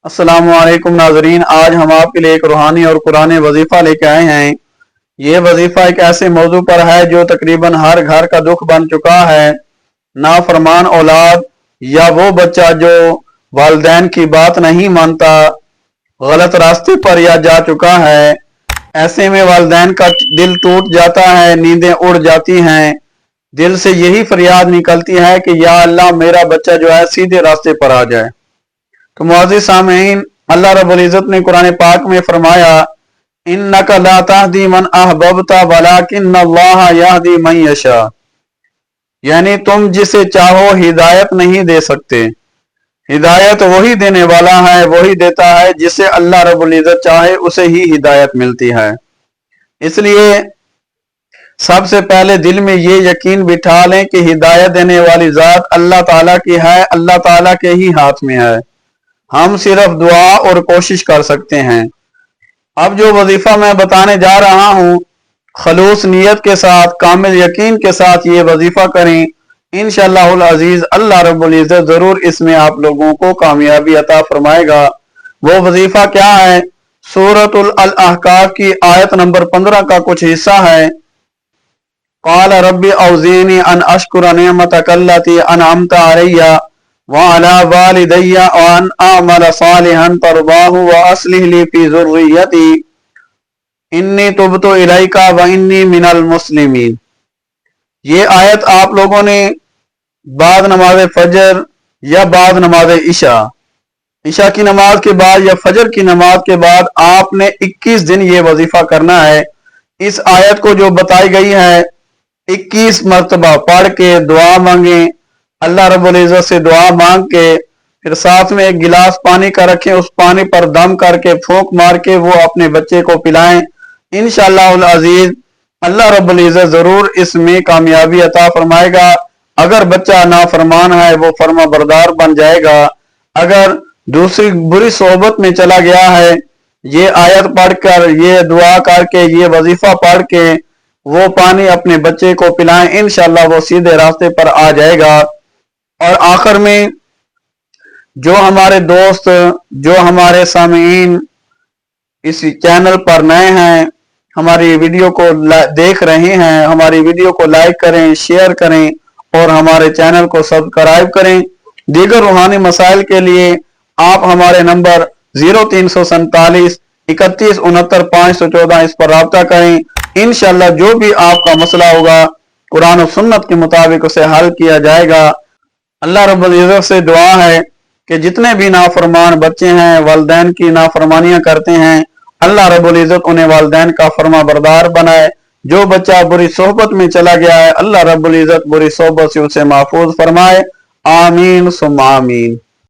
अस्सलामुअलैकुम नाजरीन, आज हम आपके लिए एक रूहानी और कुरानी वजीफा लेके आए हैं। ये वजीफा एक ऐसे मौजू पर है जो तकरीबन हर घर का दुख बन चुका है। नाफरमान औलाद या वो बच्चा जो वालिदैन की बात नहीं मानता, गलत रास्ते पर या जा चुका है। ऐसे में वालिदैन का दिल टूट जाता है, नींदें उड़ जाती हैं। दिल से यही फरियाद निकलती है कि या अल्लाह, मेरा बच्चा जो है सीधे रास्ते पर आ जाए। तो मुअज़्ज़िज़ सामीन, अल्लाह रब्बुल इज़्ज़त ने कुरान पाक में फरमाया, इन्नका ला तहदी मन अहबब्ता वलाकिन्नल्लाह यहदी मन यशा, यानी तुम जिसे चाहो हिदायत नहीं दे सकते। हिदायत वही देने वाला है, वही देता है जिसे अल्लाह रब्बुल इज़्ज़त चाहे उसे ही हिदायत मिलती है। इसलिए सबसे पहले दिल में ये यकीन बिठा लें कि हिदायत देने वाली ज़ात अल्लाह ताला की है, अल्लाह ताला के ही हाथ में है। हम सिर्फ दुआ और कोशिश कर सकते हैं। अब जो वजीफा मैं बताने जा रहा हूँ, खलूस नियत के साथ, कामिल यकीन के साथ ये वजीफा करें। इंशाअल्लाहुल अजीज अल्लाह रब्बुल इज़्ज़त जरूर इसमें आप लोगों को कामयाबी अता फरमाएगा। वो वजीफा क्या है? सूरतुल अल अहकाफ की आयत नंबर 15 का कुछ हिस्सा है। क़ाल रब्बी औज़ीनी अन अश्कुर निअमतक अल्लती अनअमत अलैया व अला वालिदैया व अन अअमल सालिहन तरदाहु व अस्लिह ली फी ज़ुर्रियती इन्नी तुब्तु इलैका व इन्नी मिनल मुस्लिमीन। ये आयत आप लोगों ने बाद नमाज फजर या बाद नमाज ईशा की नमाज के बाद या फजर की नमाज के बाद आपने 21 दिन ये वजीफा करना है। इस आयत को जो बताई गई है 21 मरतबा पढ़ के दुआ मांगे, अल्लाह रब्बुल इज़्ज़त से दुआ मांग के फिर साथ में एक गिलास पानी का रखें, उस पानी पर दम करके फूंक मार के वो अपने बच्चे को पिलाएं। इंशाअल्लाहुल अजीज अल्लाह रब्बुल इज़्ज़त जरूर इसमें कामयाबी अता फरमाएगा। अगर बच्चा नाफरमान है वो फर्मा बरदार बन जाएगा। अगर दूसरी बुरी सोहबत में चला गया है, ये आयत पढ़कर, ये दुआ करके, ये वजीफा पढ़ के वो पानी अपने बच्चे को पिलाएं, इंशाअल्लाह वो सीधे रास्ते पर आ जाएगा। और आखिर में जो हमारे दोस्त, जो हमारे सामीन इस चैनल पर नए हैं, हमारी वीडियो को देख रहे हैं, हमारी वीडियो को लाइक करें, शेयर करें और हमारे चैनल को सब्सक्राइब करें। दीगर रूहानी मसाइल के लिए आप हमारे नंबर 0347 31 69 514 इस पर राब्ता करें। इंशाअल्लाह जो भी आपका मसला होगा कुरान और सुन्नत के मुताबिक उसे हल किया जाएगा। अल्लाह रब्बुल इज़्ज़त से दुआ है कि जितने भी नाफरमान बच्चे हैं, वालिदैन की नाफरमानियां करते हैं, अल्लाह रब्बुल इज़्ज़त उन्हें वालिदैन का फर्मा बरदार बनाए। जो बच्चा बुरी सोहबत में चला गया है, अल्लाह रब्बुल इज़्ज़त बुरी सोहबत से उसे महफूज फरमाए। आमीन सुम्मा आमीन।